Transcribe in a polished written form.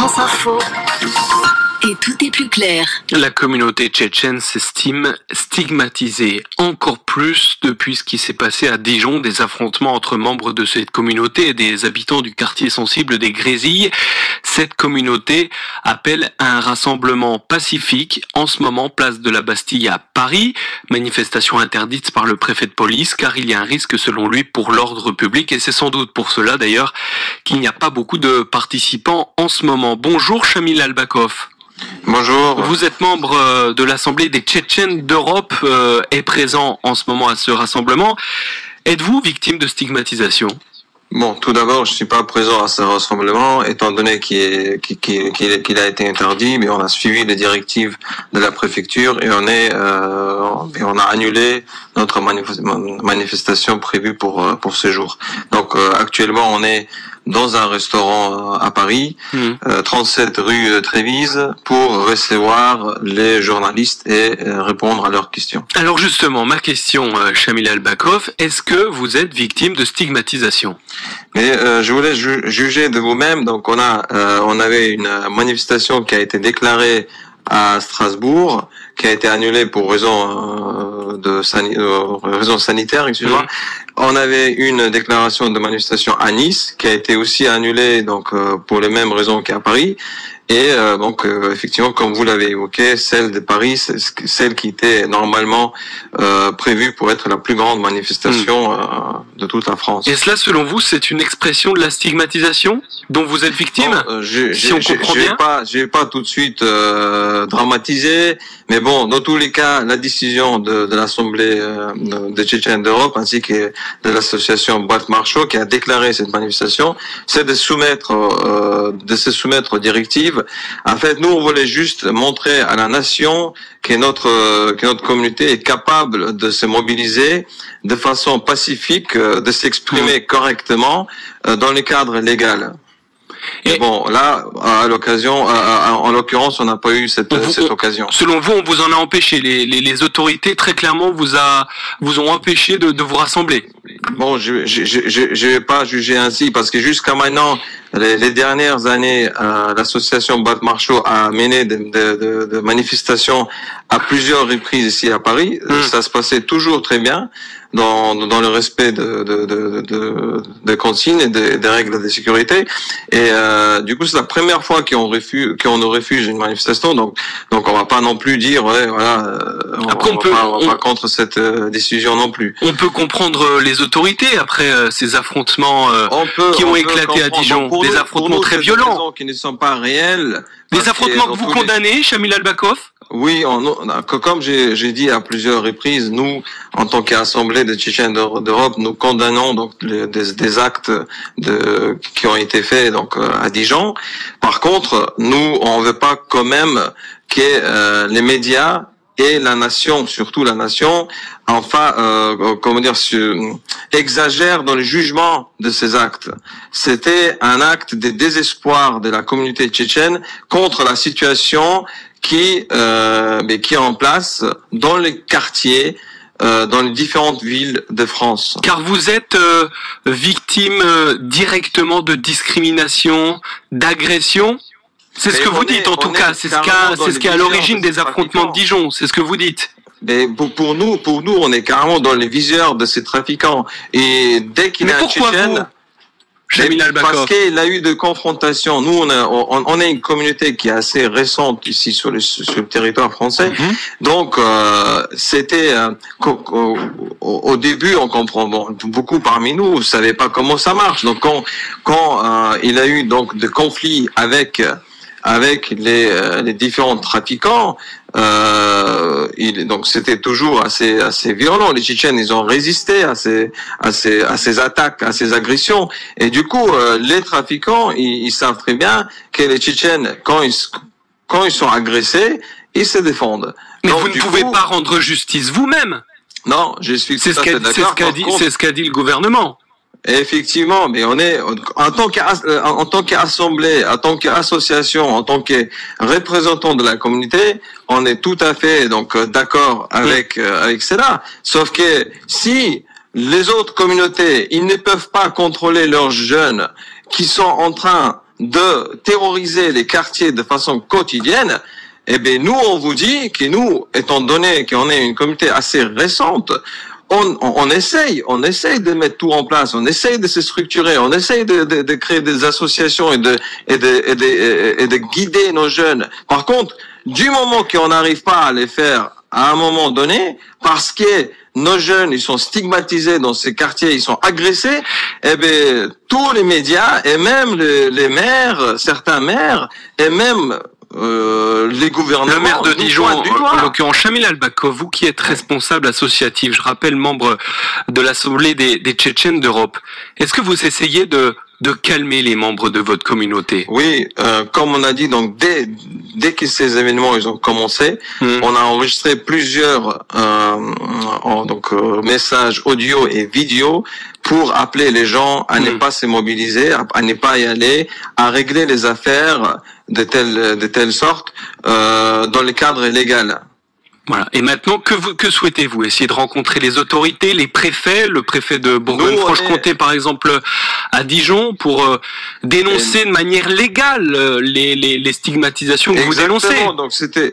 France Info. Et tout est plus clair. La communauté tchétchène s'estime stigmatisée encore plus depuis ce qui s'est passé à Dijon, des affrontements entre membres de cette communauté et des habitants du quartier sensible des Grésilles. Cette communauté appelle à un rassemblement pacifique en ce moment place de la Bastille à Paris. Manifestation interdite par le préfet de police car il y a un risque selon lui pour l'ordre public et c'est sans doute pour cela d'ailleurs qu'il n'y a pas beaucoup de participants en ce moment. Bonjour Chamil Albakov. Bonjour. Vous êtes membre de l'Assemblée des Tchétchènes d'Europe et présent en ce moment à ce rassemblement. Êtes-vous victime de stigmatisation ? Bon, tout d'abord, je suis pas présent à ce rassemblement, étant donné qu'il a été interdit, mais on a suivi les directives de la préfecture et on a annulé notre manifestation prévue pour ce jour. Donc actuellement, on est dans un restaurant à Paris, 37 rue Trévise, pour recevoir les journalistes et répondre à leurs questions. Alors justement, ma question, Chamil Albakov, est-ce que vous êtes victime de stigmatisation ? Mais je voulais juger de vous-même. Donc on avait une manifestation qui a été déclarée à Strasbourg, qui a été annulée pour raison sanitaire, excusez-moi. On avait une déclaration de manifestation à Nice qui a été aussi annulée donc pour les mêmes raisons qu'à Paris. Et donc effectivement, comme vous l'avez évoqué, celle de Paris, c'est celle qui était normalement prévue pour être la plus grande manifestation de toute la France. Et cela, selon vous, c'est une expression de la stigmatisation dont vous êtes victime ? Si on comprend bien. Je vais pas tout de suite dramatiser, mais bon, dans tous les cas, la décision de l'Assemblée des Tchétchènes d'Europe ainsi que de l'association Boîte Marchot qui a déclaré cette manifestation, c'est de se soumettre aux directives. En fait, nous, on voulait juste montrer à la nation que notre communauté est capable de se mobiliser de façon pacifique, de s'exprimer correctement dans le cadre légal. Et bon, là, en l'occurrence, on n'a pas eu cette occasion. Selon vous, on vous en a empêché. Les autorités, très clairement, vous ont empêché de vous rassembler. Bon, je vais pas juger ainsi parce que jusqu'à maintenant, les dernières années, l'association Boîte Marchot a mené de manifestations à plusieurs reprises ici à Paris. Ça se passait toujours très bien dans le respect de consignes et des règles de sécurité. Et du coup, c'est la première fois qu'on nous refuse une manifestation. Donc on va pas non plus dire on va pas contre cette décision non plus. On peut comprendre les autorités après ces affrontements qui ont éclaté à Dijon, des affrontements très violents, qui ne sont pas réels. Des affrontements que vous condamnez, Chamil Albakov ? Oui, comme j'ai dit à plusieurs reprises, nous, en tant qu'Assemblée des Tchétchènes d'Europe, nous condamnons donc des actes qui ont été faits donc à Dijon. Par contre, nous, on veut pas quand même que les médias et la nation, surtout la nation, exagère dans le jugement de ces actes. C'était un acte de désespoir de la communauté tchétchène contre la situation qui est en place dans les quartiers, dans les différentes villes de France. Car vous êtes victime directement de discrimination, d'agression. C'est ce que vous dites en tout cas. C'est ce qui est à l'origine des affrontements de Dijon. C'est ce que vous dites. Mais pour nous, on est carrément dans les viseurs de ces trafiquants. Et dès qu'il y a un Tchétchène, parce qu'il a eu de confrontations. Nous, on est une communauté qui est assez récente ici sur le territoire français. Donc, c'était au début, on comprend. Bon, beaucoup parmi nous ne savaient pas comment ça marche. Donc, quand il a eu donc de conflits avec les différents trafiquants, donc c'était toujours assez violent. Les Tchétchènes, ils ont résisté à ces attaques, à ces agressions. Et du coup, les trafiquants, ils savent très bien que les Tchétchènes, quand ils sont agressés, ils se défendent. Mais donc, vous ne pouvez pas rendre justice vous-même. Non, je suis tout à fait d'accord. C'est ce qu'a dit le gouvernement. Effectivement, mais on est en tant qu'assemblée, en tant qu'association, en tant que représentant de la communauté, on est tout à fait donc d'accord avec cela. Sauf que si les autres communautés, ils ne peuvent pas contrôler leurs jeunes qui sont en train de terroriser les quartiers de façon quotidienne, eh bien, nous, on vous dit que nous, étant donné qu'on est une communauté assez récente, on essaye de mettre tout en place, on essaye de se structurer, on essaye de créer des associations et de guider nos jeunes. Par contre, du moment qu'on n'arrive pas à les faire à un moment donné, parce que nos jeunes, ils sont stigmatisés dans ces quartiers, ils sont agressés, eh bien, tous les médias, et même les maires, certains maires, et même les gouvernements... Le maire de Dijon, en l'occurrence Chamil Albakov, vous qui êtes responsable associatif, je rappelle membre de l'Assemblée des Tchétchènes d'Europe, est-ce que vous essayez de calmer les membres de votre communauté? Oui, comme on a dit, donc dès que ces événements ils ont commencé, on a enregistré plusieurs messages audio et vidéo pour appeler les gens à ne pas se mobiliser, à ne pas y aller, à régler les affaires de telle sorte dans le cadre légal. Voilà. Et maintenant, que souhaitez-vous? Essayer de rencontrer les autorités, les préfets, le préfet de Bourgogne-Franche-Comté, par exemple, à Dijon, pour dénoncer de manière légale les stigmatisations que vous dénoncez. Donc c'était